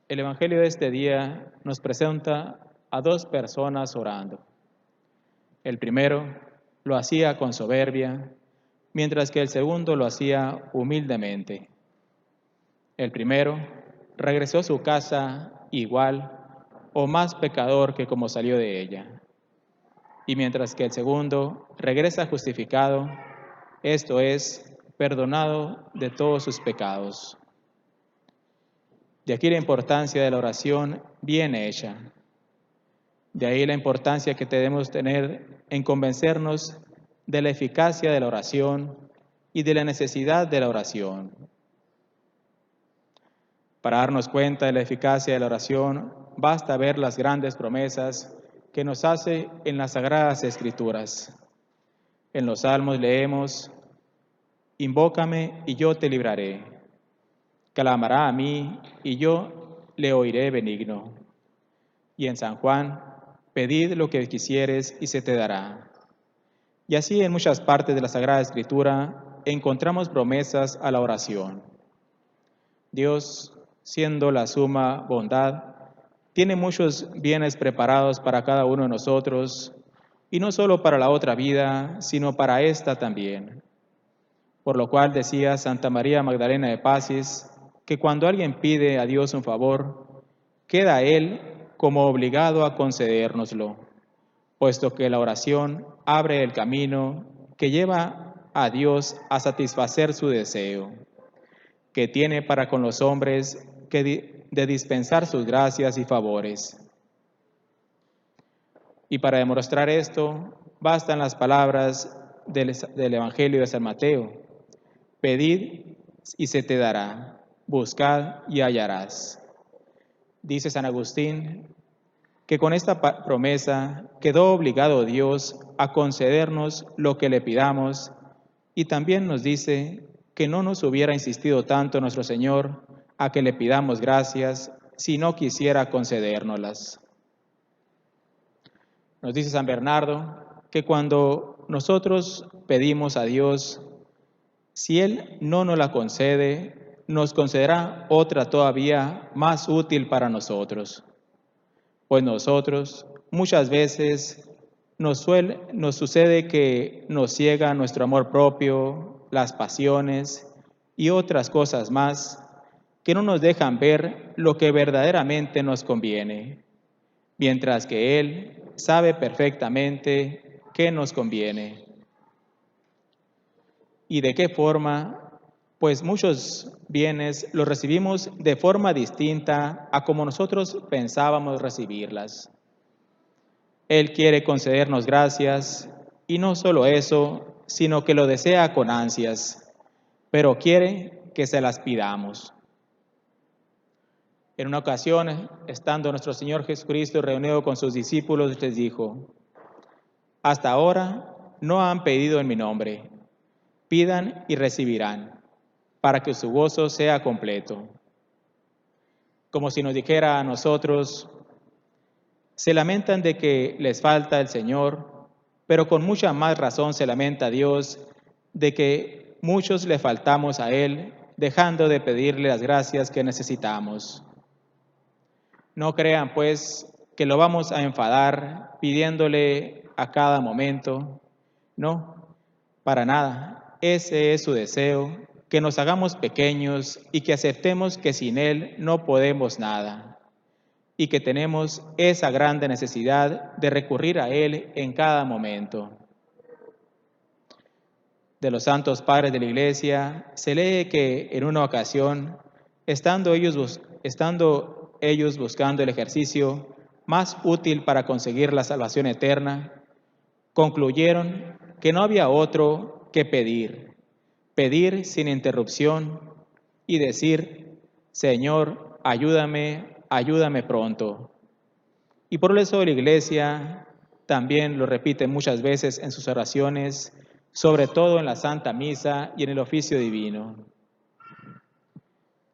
El Evangelio de este día nos presenta a dos personas orando. El primero lo hacía con soberbia, mientras que el segundo lo hacía humildemente. El primero regresó a su casa igual o más pecador que como salió de ella. Y mientras que el segundo regresa justificado, esto es, perdonado de todos sus pecados. De aquí la importancia de la oración bien hecha. De ahí la importancia que debemos tener en convencernos de la eficacia de la oración y de la necesidad de la oración. Para darnos cuenta de la eficacia de la oración, basta ver las grandes promesas que nos hace en las Sagradas Escrituras. En los Salmos leemos: invócame y yo te libraré. Clamará a mí y yo le oiré benigno. Y en San Juan: pedid lo que quisieres y se te dará. Y así en muchas partes de la Sagrada Escritura encontramos promesas a la oración. Dios, siendo la suma bondad, tiene muchos bienes preparados para cada uno de nosotros, y no solo para la otra vida, sino para esta también. Por lo cual decía Santa María Magdalena de Pasis, que cuando alguien pide a Dios un favor, queda Él como obligado a concedérnoslo, puesto que la oración abre el camino que lleva a Dios a satisfacer su deseo, que tiene para con los hombres de dispensar sus gracias y favores. Y para demostrar esto, bastan las palabras del Evangelio de San Mateo: pedid y se te dará, buscad y hallarás. Dice San Agustín que con esta promesa quedó obligado Dios a concedernos lo que le pidamos, y también nos dice que no nos hubiera insistido tanto nuestro Señor a que le pidamos gracias si no quisiera concedérnoslas. Nos dice San Bernardo que cuando nosotros pedimos a Dios, si Él no nos la concede, nos concederá otra todavía más útil para nosotros. Pues nosotros muchas veces nos sucede que nos ciega nuestro amor propio, las pasiones y otras cosas más que no nos dejan ver lo que verdaderamente nos conviene, mientras que Él sabe perfectamente qué nos conviene. ¿Y de qué forma? Pues muchos bienes los recibimos de forma distinta a como nosotros pensábamos recibirlas. Él quiere concedernos gracias, y no solo eso, sino que lo desea con ansias, pero quiere que se las pidamos. En una ocasión, estando nuestro Señor Jesucristo reunido con sus discípulos, les dijo: hasta ahora no han pedido en mi nombre. Pidan y recibirán, para que su gozo sea completo. Como si nos dijera a nosotros: se lamentan de que les falta el Señor, pero con mucha más razón se lamenta Dios de que muchos le faltamos a Él, dejando de pedirle las gracias que necesitamos. No crean, pues, que lo vamos a enfadar pidiéndole a cada momento. No, para nada. Ese es su deseo, que nos hagamos pequeños y que aceptemos que sin Él no podemos nada, y que tenemos esa grande necesidad de recurrir a Él en cada momento. De los santos padres de la Iglesia se lee que en una ocasión, estando ellos buscando el ejercicio más útil para conseguir la salvación eterna, concluyeron que no había otro que pedir sin interrupción y decir: Señor, ayúdame, ayúdame pronto. Y por eso la Iglesia también lo repite muchas veces en sus oraciones, sobre todo en la Santa Misa y en el oficio divino.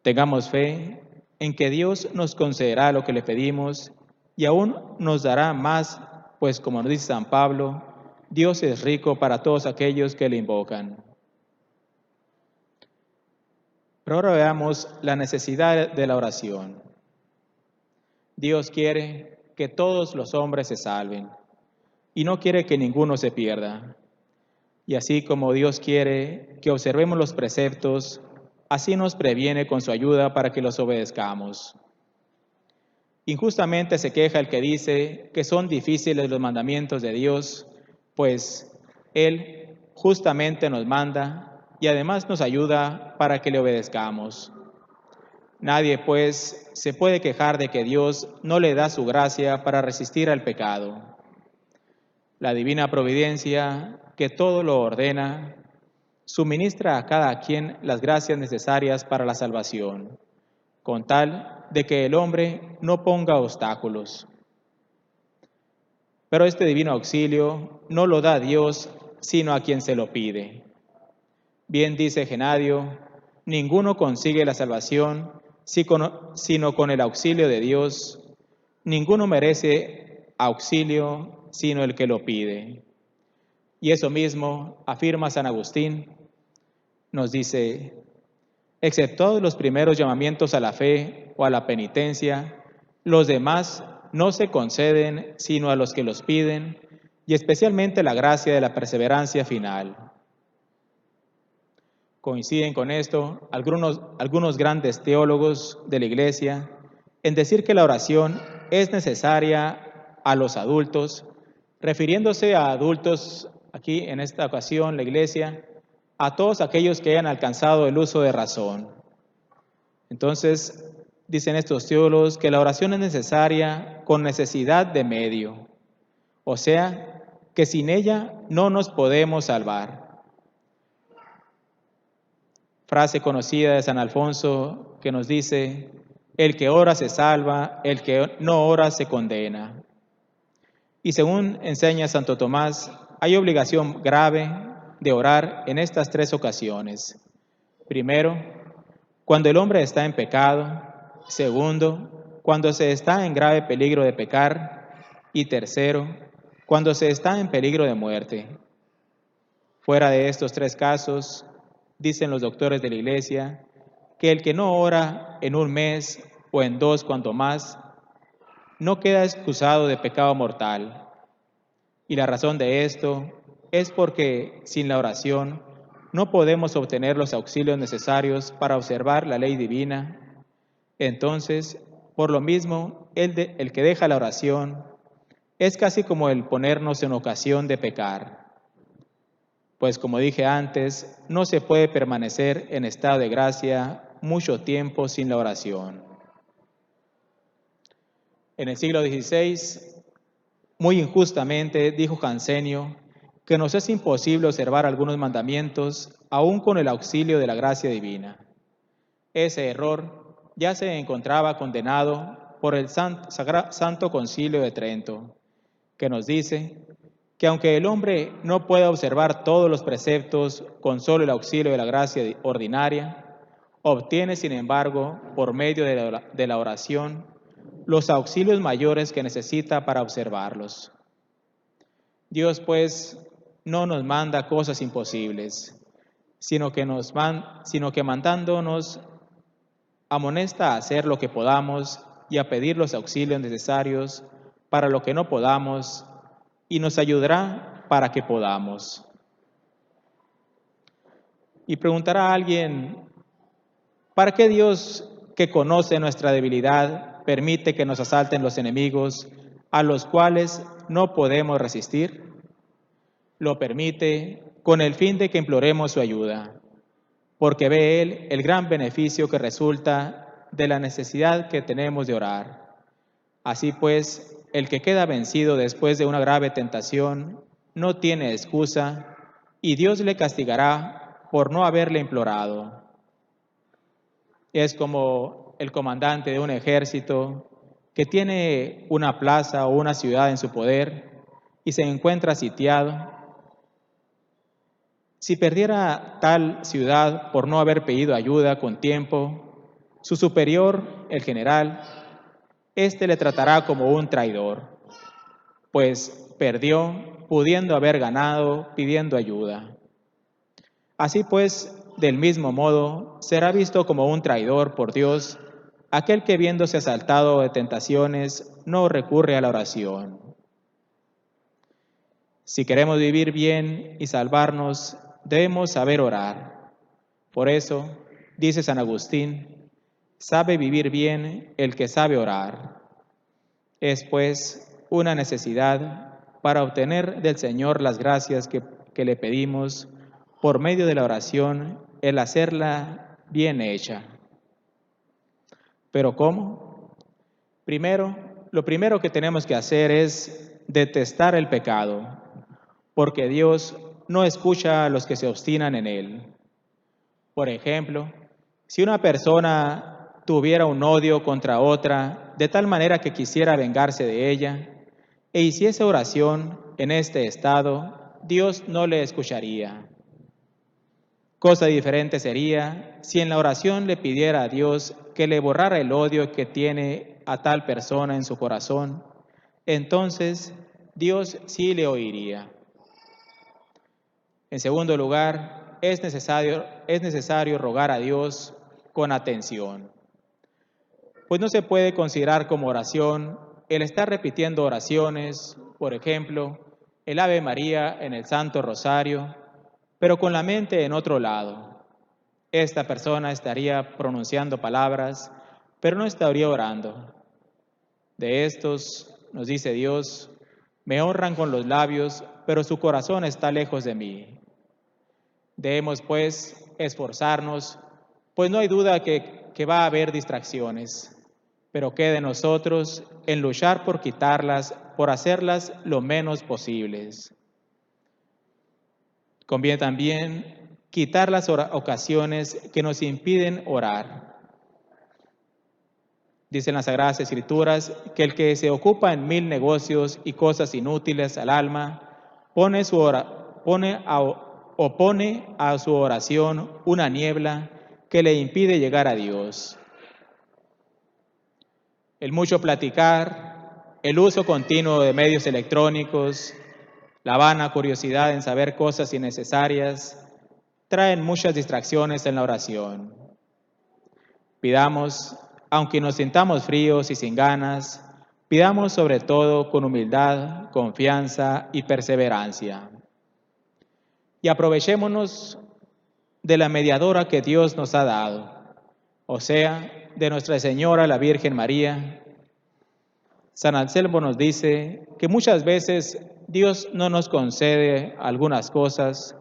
Tengamos fe en que Dios nos concederá lo que le pedimos y aún nos dará más, pues como nos dice San Pablo, Dios es rico para todos aquellos que le invocan. Pero ahora veamos la necesidad de la oración. Dios quiere que todos los hombres se salven y no quiere que ninguno se pierda. Y así como Dios quiere que observemos los preceptos, así nos previene con su ayuda para que los obedezcamos. Injustamente se queja el que dice que son difíciles los mandamientos de Dios, pues Él justamente nos manda y además nos ayuda para que le obedezcamos. Nadie, pues, se puede quejar de que Dios no le da su gracia para resistir al pecado. La divina providencia, que todo lo ordena, suministra a cada quien las gracias necesarias para la salvación, con tal de que el hombre no ponga obstáculos. Pero este divino auxilio no lo da Dios, sino a quien se lo pide. Bien dice Genadio, ninguno consigue la salvación sino con el auxilio de Dios. Ninguno merece auxilio sino el que lo pide. Y eso mismo afirma San Agustín. Nos dice, exceptuados los primeros llamamientos a la fe o a la penitencia, los demás no se conceden sino a los que los piden, y especialmente la gracia de la perseverancia final. Coinciden con esto algunos grandes teólogos de la Iglesia en decir que la oración es necesaria a los adultos, refiriéndose a adultos, aquí en esta ocasión la Iglesia, a todos aquellos que hayan alcanzado el uso de razón. Entonces, dicen estos teólogos que la oración es necesaria con necesidad de medio, o sea, que sin ella no nos podemos salvar. Frase conocida de San Alfonso que nos dice, el que ora se salva, el que no ora se condena. Y según enseña Santo Tomás, hay obligación grave de orar en estas tres ocasiones. Primero, cuando el hombre está en pecado. Segundo, cuando se está en grave peligro de pecar. Y tercero, cuando se está en peligro de muerte. Fuera de estos tres casos, dicen los doctores de la Iglesia, que el que no ora en un mes o en dos cuanto más, no queda excusado de pecado mortal. Y la razón de esto es porque sin la oración no podemos obtener los auxilios necesarios para observar la ley divina. Entonces, por lo mismo, el que deja la oración es casi como el ponernos en ocasión de pecar. Pues como dije antes, no se puede permanecer en estado de gracia mucho tiempo sin la oración. En el siglo XVI, muy injustamente, dijo Jansenio que nos es imposible observar algunos mandamientos aún con el auxilio de la gracia divina. Ese error ya se encontraba condenado por el Santo Concilio de Trento, que nos dice que aunque el hombre no pueda observar todos los preceptos con solo el auxilio de la gracia ordinaria, obtiene, sin embargo, por medio de la oración, los auxilios mayores que necesita para observarlos. Dios, pues, no nos manda cosas imposibles, sino que mandándonos amonesta a hacer lo que podamos y a pedir los auxilios necesarios para lo que no podamos, y nos ayudará para que podamos. Y preguntará a alguien, ¿para qué Dios, que conoce nuestra debilidad, permite que nos asalten los enemigos a los cuales no podemos resistir? Lo permite con el fin de que imploremos su ayuda, porque ve Él el gran beneficio que resulta de la necesidad que tenemos de orar. Así pues, el que queda vencido después de una grave tentación no tiene excusa y Dios le castigará por no haberle implorado. Es como el comandante de un ejército que tiene una plaza o una ciudad en su poder y se encuentra sitiado. Si perdiera tal ciudad por no haber pedido ayuda con tiempo, su superior, el general, éste le tratará como un traidor, pues perdió pudiendo haber ganado pidiendo ayuda. Así pues, del mismo modo, será visto como un traidor por Dios aquel que viéndose asaltado de tentaciones no recurre a la oración. Si queremos vivir bien y salvarnos, debemos saber orar. Por eso, dice San Agustín, sabe vivir bien el que sabe orar. Es pues una necesidad para obtener del Señor las gracias que le pedimos por medio de la oración, el hacerla bien hecha. ¿Pero cómo? Lo primero que tenemos que hacer es detestar el pecado, porque Dios no escucha a los que se obstinan en él. Por ejemplo, si una persona tuviera un odio contra otra, de tal manera que quisiera vengarse de ella, e hiciese oración en este estado, Dios no le escucharía. Cosa diferente sería si en la oración le pidiera a Dios que le borrara el odio que tiene a tal persona en su corazón. Entonces, Dios sí le oiría. En segundo lugar, es necesario rogar a Dios con atención. Pues no se puede considerar como oración el estar repitiendo oraciones, por ejemplo, el Ave María en el Santo Rosario, pero con la mente en otro lado. Esta persona estaría pronunciando palabras, pero no estaría orando. De estos, nos dice Dios, me honran con los labios, pero su corazón está lejos de mí. Debemos, pues, esforzarnos, pues no hay duda que va a haber distracciones, pero queda en nosotros en luchar por quitarlas, por hacerlas lo menos posibles. Conviene también quitar las ocasiones que nos impiden orar. Dicen las Sagradas Escrituras que el que se ocupa en 1000 negocios y cosas inútiles al alma, pone a su oración una niebla que le impide llegar a Dios. El mucho platicar, el uso continuo de medios electrónicos, la vana curiosidad en saber cosas innecesarias, traen muchas distracciones en la oración. Pidamos, aunque nos sintamos fríos y sin ganas, pidamos sobre todo con humildad, confianza y perseverancia. Y aprovechémonos de la mediadora que Dios nos ha dado, o sea, de Nuestra Señora la Virgen María. San Anselmo nos dice que muchas veces Dios no nos concede algunas cosas,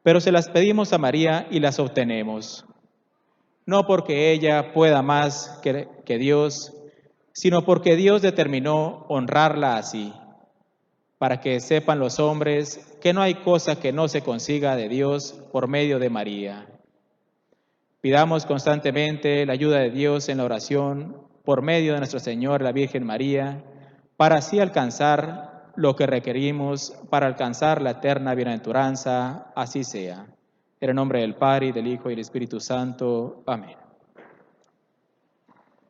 pero se las pedimos a María y las obtenemos. No porque ella pueda más que Dios, sino porque Dios determinó honrarla así, para que sepan los hombres que no hay cosa que no se consiga de Dios por medio de María. Pidamos constantemente la ayuda de Dios en la oración por medio de Nuestra Señora la Virgen María, para así alcanzar lo que requerimos, para alcanzar la eterna bienaventuranza, así sea. En el nombre del Padre, y del Hijo, y del Espíritu Santo. Amén.